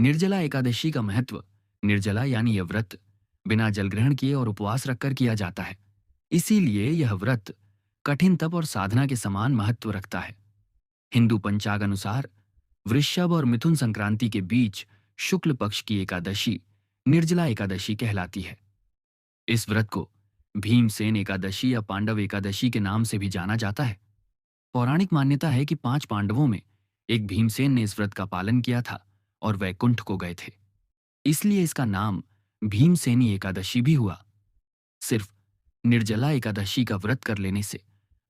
निर्जला एकादशी का महत्व। निर्जला यानी यह व्रत बिना जल ग्रहण किए और उपवास रखकर किया जाता है। इसीलिए यह व्रत कठिन तप और साधना के समान महत्व रखता है। हिंदू पंचांग अनुसार वृषभ और मिथुन संक्रांति के बीच शुक्ल पक्ष की एकादशी निर्जला एकादशी कहलाती है। इस व्रत को भीमसेन एकादशी या पांडव एकादशी के नाम से भी जाना जाता है। पौराणिक मान्यता है कि 5 पांडवों में एक भीमसेन ने इस व्रत का पालन किया था और वैकुंठ को गए थे। इसलिए इसका नाम भीमसेनी एकादशी भी हुआ। सिर्फ निर्जला एकादशी का व्रत कर लेने से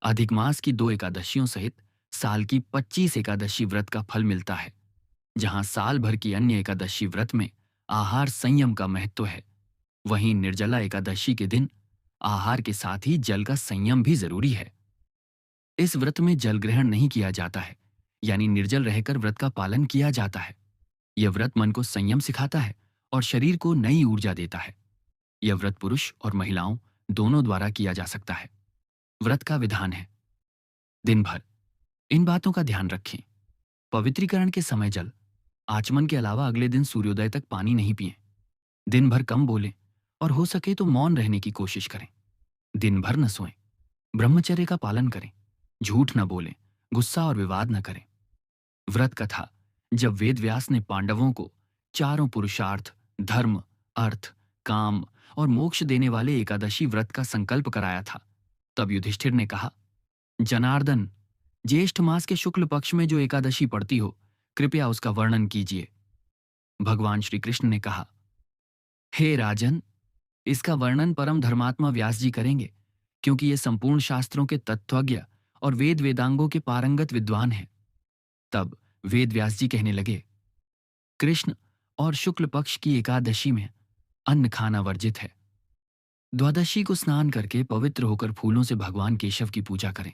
अधिक मास की 2 एकादशियों सहित साल की 25 एकादशी व्रत का फल मिलता है। जहां साल भर की अन्य एकादशी व्रत में आहार संयम का महत्व है, वहीं निर्जला एकादशी के दिन आहार के साथ ही जल का संयम भी जरूरी है। इस व्रत में जल ग्रहण नहीं किया जाता है, यानी निर्जल रहकर व्रत का पालन किया जाता है। यह व्रत मन को संयम सिखाता है और शरीर को नई ऊर्जा देता है। यह व्रत पुरुष और महिलाओं दोनों द्वारा किया जा सकता है। व्रत का विधान है। दिन भर इन बातों का ध्यान रखें। पवित्रीकरण के समय जल, आचमन के अलावा अगले दिन सूर्योदय तक पानी नहीं पिएं। दिन भर कम बोलें और हो सके तो मौन रहने की कोशिश करें। दिन भर न सोएं। ब्रह्मचर्य का पालन करें। झूठ न बोलें, गुस्सा और विवाद न करें। व्रत कथा। जब वेद व्यास ने पांडवों को चारों पुरुषार्थ, धर्म, अर्थ, काम और मोक्ष देने वाले एकादशी व्रत का संकल्प कराया था, तब युधिष्ठिर ने कहा, जनार्दन, ज्येष्ठ मास के शुक्ल पक्ष में जो एकादशी पड़ती हो, कृपया उसका वर्णन कीजिए। भगवान श्री कृष्ण ने कहा, हे राजन, इसका वर्णन परम धर्मात्मा व्यास जी करेंगे, क्योंकि ये संपूर्ण शास्त्रों के तत्वज्ञ और वेद वेदांगों के पारंगत विद्वान हैं। तब वेद व्यास जी कहने लगे, कृष्ण और शुक्ल पक्ष की एकादशी में अन्न खाना वर्जित है। द्वादशी को स्नान करके पवित्र होकर फूलों से भगवान केशव की पूजा करें।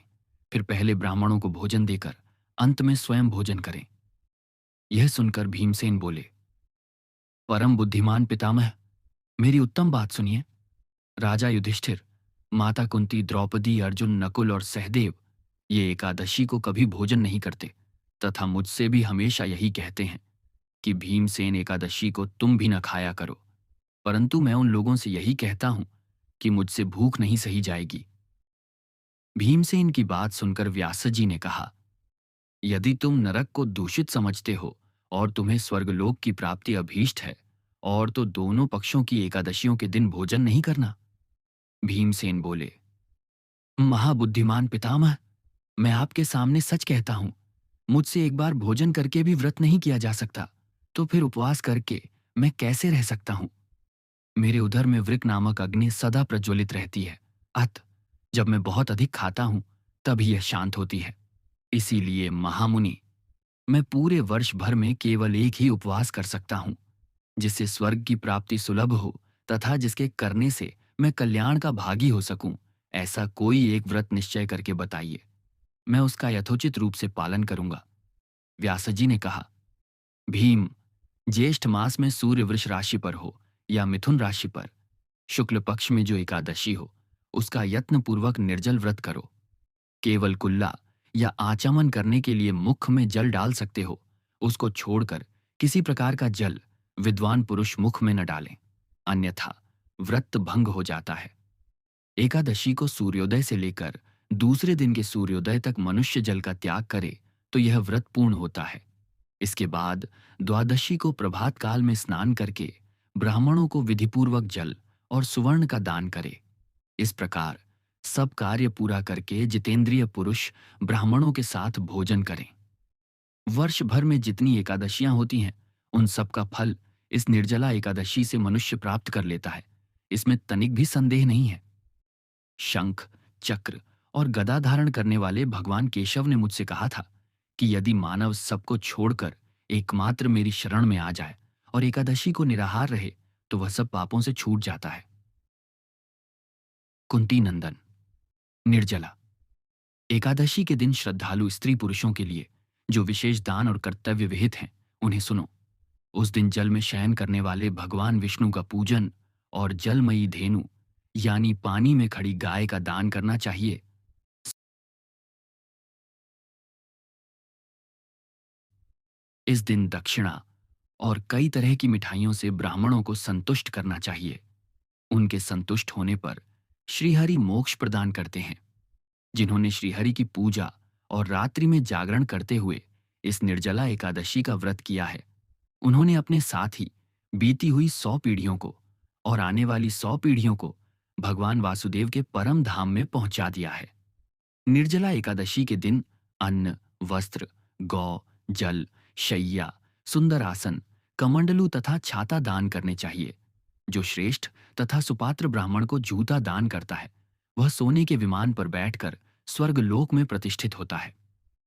फिर पहले ब्राह्मणों को भोजन देकर अंत में स्वयं भोजन करें। यह सुनकर भीमसेन बोले, परम बुद्धिमान पितामह, मेरी उत्तम बात सुनिए। राजा युधिष्ठिर, माता कुंती, द्रौपदी, अर्जुन, नकुल और सहदेव ये एकादशी को कभी भोजन नहीं करते तथा मुझसे भी हमेशा यही कहते हैं कि भीमसेन एकादशी को तुम भी न खाया करो। परंतु मैं उन लोगों से यही कहता हूं कि मुझसे भूख नहीं सही जाएगी। भीमसेन की बात सुनकर व्यासजी ने कहा, यदि तुम नरक को दूषित समझते हो और तुम्हें स्वर्गलोक की प्राप्ति अभीष्ट है, और तो दोनों पक्षों की एकादशियों के दिन भोजन नहीं करना। भीमसेन बोले, महाबुद्धिमान पितामह, मैं आपके सामने सच कहता हूं, मुझसे एक बार भोजन करके भी व्रत नहीं किया जा सकता, तो फिर उपवास करके मैं कैसे रह सकता हूं? मेरे उदर में वृक नामक अग्नि सदा प्रज्वलित रहती है। अत जब मैं बहुत अधिक खाता हूं, तभी यह शांत होती है। इसीलिए महामुनि, मैं पूरे वर्ष भर में केवल एक ही उपवास कर सकता हूं, जिससे स्वर्ग की प्राप्ति सुलभ हो तथा जिसके करने से मैं कल्याण का भागी हो सकूं। ऐसा कोई एक व्रत निश्चय करके बताइए, मैं उसका यथोचित रूप से पालन करूंगा। व्यासजी ने कहा, भीम, ज्येष्ठ मास में सूर्य वृष राशि पर हो या मिथुन राशि पर, शुक्ल पक्ष में जो एकादशी हो, उसका यत्न पूर्वक निर्जल व्रत करो। केवल कुल्ला या आचमन करने के लिए मुख में जल डाल सकते हो, उसको छोड़कर किसी प्रकार का जल विद्वान पुरुष मुख में न डालें, अन्यथा व्रत भंग हो जाता है। एकादशी को सूर्योदय से लेकर दूसरे दिन के सूर्योदय तक मनुष्य जल का त्याग करे तो यह व्रत पूर्ण होता है। इसके बाद द्वादशी को प्रभात काल में स्नान करके ब्राह्मणों को विधिपूर्वक जल और सुवर्ण का दान करे। इस प्रकार सब कार्य पूरा करके जितेंद्रिय पुरुष ब्राह्मणों के साथ भोजन करें। वर्ष भर में जितनी एकादशियां होती हैं, उन सब का फल इस निर्जला एकादशी से मनुष्य प्राप्त कर लेता है। इसमें तनिक भी संदेह नहीं है। शंख, चक्र और गदा धारण करने वाले भगवान केशव ने मुझसे कहा था कि यदि मानव सबको छोड़कर एकमात्र मेरी शरण में आ जाए और एकादशी को निराहार रहे, तो वह सब पापों से छूट जाता है। कुंती नंदन, निर्जला एकादशी के दिन श्रद्धालु स्त्री पुरुषों के लिए जो विशेष दान और कर्तव्य विहित हैं, उन्हें सुनो। उस दिन जल में शयन करने वाले भगवान विष्णु का पूजन और जलमयी धेनु यानी पानी में खड़ी गाय का दान करना चाहिए। इस दिन दक्षिणा और कई तरह की मिठाइयों से ब्राह्मणों को संतुष्ट करना चाहिए। उनके संतुष्ट होने पर श्रीहरि मोक्ष प्रदान करते हैं। जिन्होंने श्रीहरि की पूजा और रात्रि में जागरण करते हुए इस निर्जला एकादशी का व्रत किया है, उन्होंने अपने साथ ही बीती हुई 100 पीढ़ियों को और आने वाली 100 पीढ़ियों को भगवान वासुदेव के परम धाम में पहुंचा दिया है। निर्जला एकादशी के दिन अन्न, वस्त्र, गौ, जल, शैया, सुंदर आसन, कमंडलू तथा छाता दान करने चाहिए। जो श्रेष्ठ तथा सुपात्र ब्राह्मण को जूता दान करता है, वह सोने के विमान पर बैठकर स्वर्गलोक में प्रतिष्ठित होता है।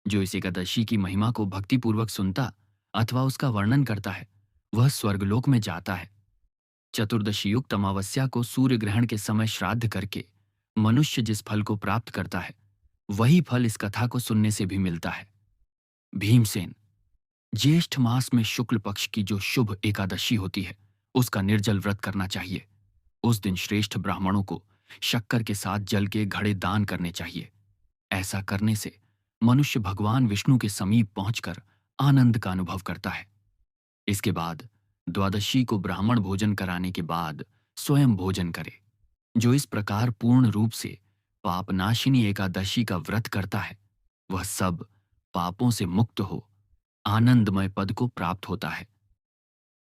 जो इस एकादशी की महिमा को भक्तिपूर्वक सुनता अथवा उसका वर्णन करता है, वह स्वर्गलोक में जाता है। चतुर्दशी युक्त अमावस्या को सूर्य ग्रहण के समय श्राद्ध करके मनुष्य जिस फल को प्राप्त करता है, वही फल इस कथा को सुनने से भी मिलता है। भीमसेन, ज्येष्ठ मास में शुक्ल पक्ष की जो शुभ एकादशी होती है, उसका निर्जल व्रत करना चाहिए। उस दिन श्रेष्ठ ब्राह्मणों को शक्कर के साथ जल के घड़े दान करने चाहिए। ऐसा करने से मनुष्य भगवान विष्णु के समीप पहुंचकर आनंद का अनुभव करता है। इसके बाद द्वादशी को ब्राह्मण भोजन कराने के बाद स्वयं भोजन करे। जो इस प्रकार पूर्ण रूप से पापनाशिनी एकादशी का व्रत करता है, वह सब पापों से मुक्त हो आनंदमय पद को प्राप्त होता है।